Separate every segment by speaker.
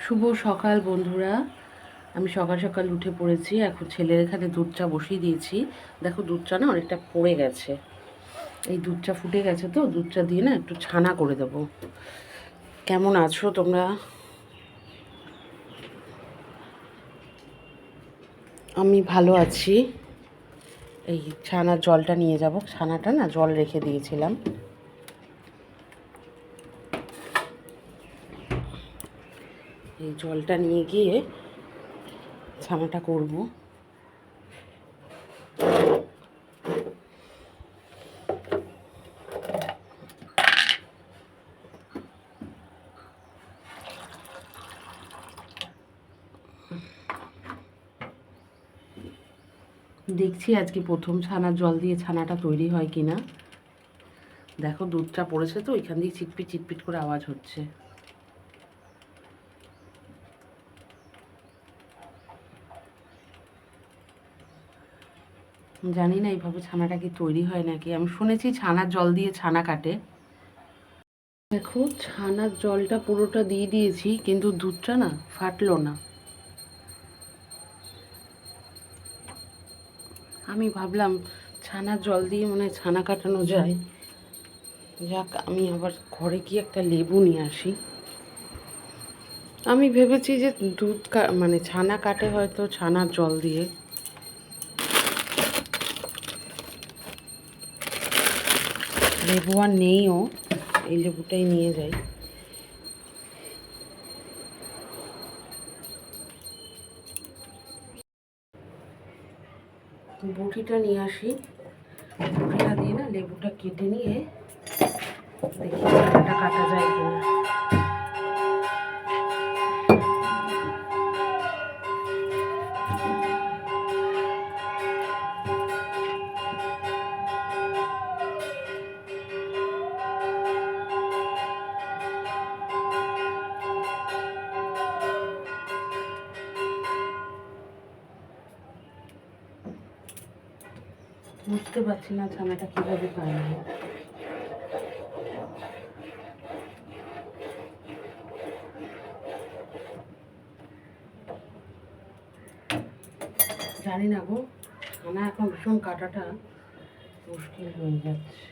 Speaker 1: শুভ সকাল বন্ধুরা। আমি সকাল সকাল উঠে পড়েছি। এখন ছেলের এখানে দুধ চা বসিয়ে দিয়েছি। দেখো দুধ চা না অনেকটা পড়ে গেছে, এই দুধ চা ফুটে গেছে, তো দুধ চা দিয়ে না একটু ছানা করে দেবো। কেমন আছো তোমরা? আমি ভালো আছি। এই ছানার জলটা নিয়ে যাব, ছানাটা না জল রেখে দিয়েছিলাম। এই জলটা নিয়ে গিয়ে ছানাটা করব। দেখছি আজকে প্রথম ছানার জল দিয়ে ছানাটা তৈরি হয় কি না। দেখো দুধটা পড়েছে তো এখান দিয়ে চিটপিট চিটপিট করে আওয়াজ হচ্ছে। জানি না এইভাবে ছানাটা কি তৈরি হয় নাকি। আমি শুনেছি ছানার জল দিয়ে ছানা কাটে। দেখো ছানার জলটা পুরোটা দিয়ে দিয়েছি, কিন্তু দুধটা না ফাটলো না। আমি ভাবলাম ছানার জল দিয়ে মনে হয় ছানা কাটানো যায়। যাক, আমি আবার ঘরে গিয়ে একটা লেবু নিয়ে আসি। আমি ভেবেছি যে দুধ মানে ছানা কাটে হয়তো ছানার জল দিয়ে। লেবু আর নেইও, এই লেবুটাই নিয়ে যাই। বটিটা নিয়ে আসি, বটিটা দিয়ে না লেবুটা কেটে নিয়ে দেখি ছানাটা কাটা যায় কিনা। বুঝতে পারছি না ছানাটা কীভাবে পারবো। জানি না গো, ছানা এখন ভীষণ কাটাটা মুশকিল হয়ে যাচ্ছে।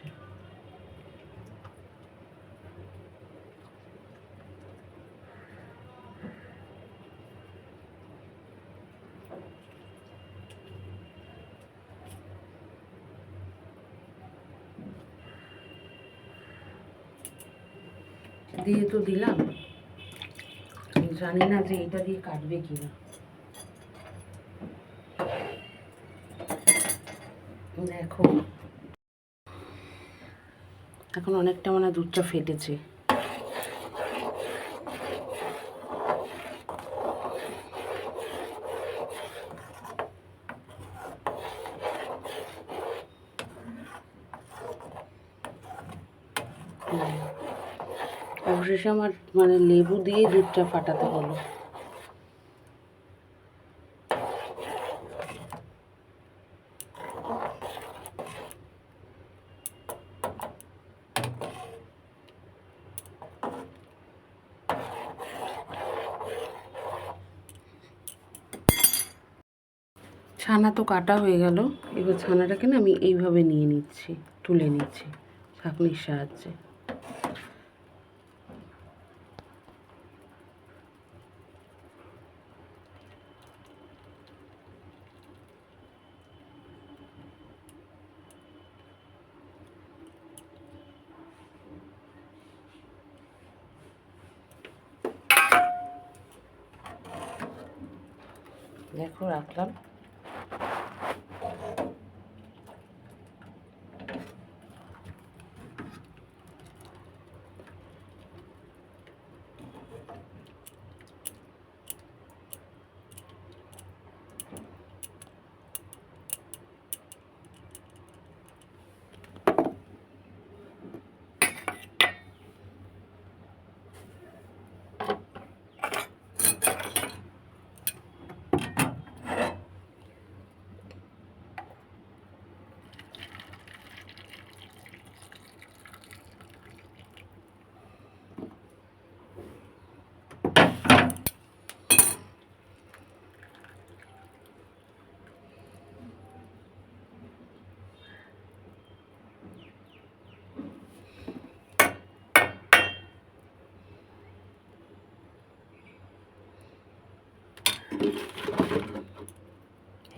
Speaker 1: দিয়ে তো দিলাম, জানি না যে এটা দিয়ে কাটবে কিনা। দেখো এখন অনেকটা মানে দুধটা ফেটেছে। অবশেষে আমার মানে লেবু দিয়ে দুধটা ফাটাতে হলো। ছানা তো কাটা হয়ে গেল। এবার ছানাটাকে না আমি এইভাবে নিয়ে নিচ্ছি, তুলে নিচ্ছি ছাঁকনির সাহায্যে। দেখো রাখলাম।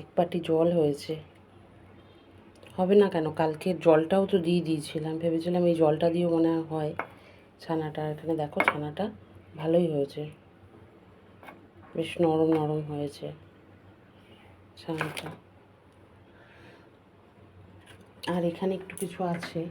Speaker 1: এক বাটি জল হয়েছে। হবে না কেন, কালকে জলটাও তো দিয়ে দিয়েছিলাম, ভেবেছিলাম এই জলটা দিয়েও মনে হয় ছানাটা। এখানে দেখো ছানাটা ভালোই হয়েছে, বেশ নরম নরম হয়েছে ছানাটা। আর এখানে একটু কিছু আছে,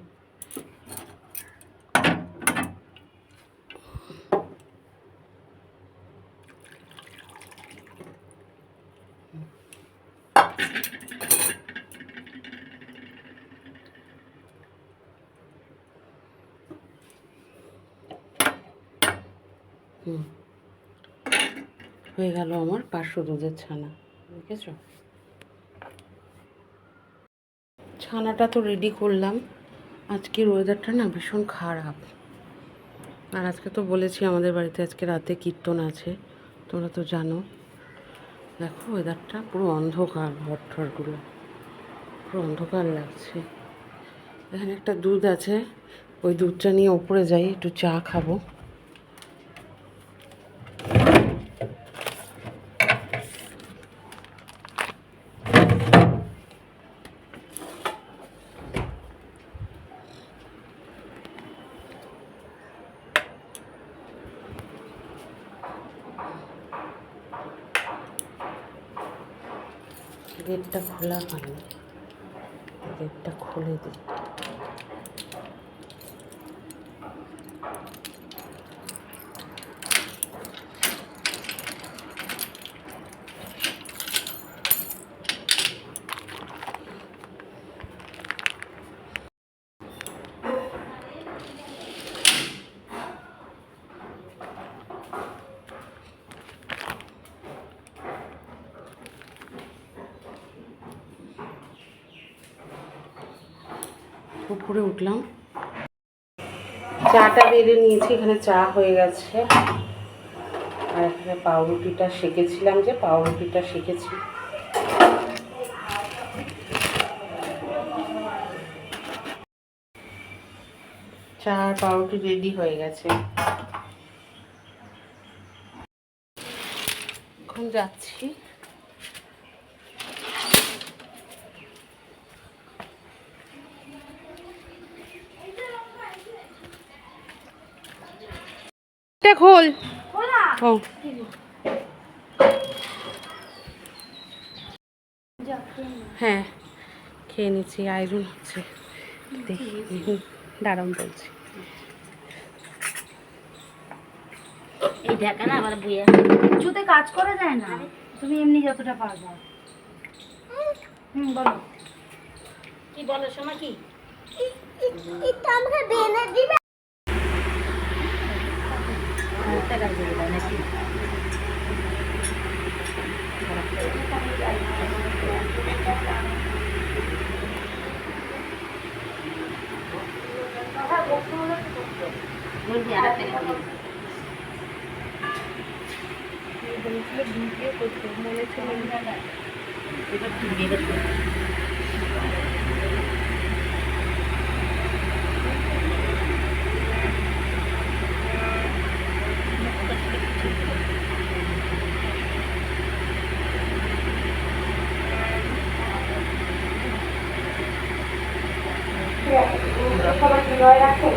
Speaker 1: হয়ে গেল আমার 500 দুধের ছানা। দেখেছো, ছানাটা তো রেডি করলাম। আজকের ওয়েদারটা না ভীষণ খারাপ, আর আজকে তো বলেছি আমাদের বাড়িতে আজকে রাতে কীর্তন আছে, তোমরা তো জানো। দেখো ওয়েদারটা পুরো অন্ধকার, ঘরঠরগুলো পুরো অন্ধকার লাগছে। এখানে একটা দুধ আছে, ওই দুধটা নিয়ে ওপরে যাই, একটু চা খাবো। গেটটা খোলা কেন, গেটটা খুলে দিই। উপরে উঠলাম, চাটা বেড়ে নিয়েছি, এখানে চা হয়ে গেছে। আর এখানে পাউরুটিটা সেঁকেছিলাম, যে পাউরুটিটা সেঁকেছি। চা আর পাউরুটি রেডি হয়ে গেছে। এখন যাচ্ছি। খোল। ও হ্যাঁ, খেয়ে নিচ্ছি। আয়োজন হচ্ছে, দেখি দাঁড়ান বলছি।
Speaker 2: এই দেখা না আমার বইয়া কিছুতে কাজ করা যায় না, তুমি এমনি যতটা পারবা। বলো কি বলো সোমা, কি এটা আমাকে বেনে দিবে? একটা কাজ দিবে নাকি? বলবি আর একটা মনে ছিল এটা কি বের করে সবাই রাখো,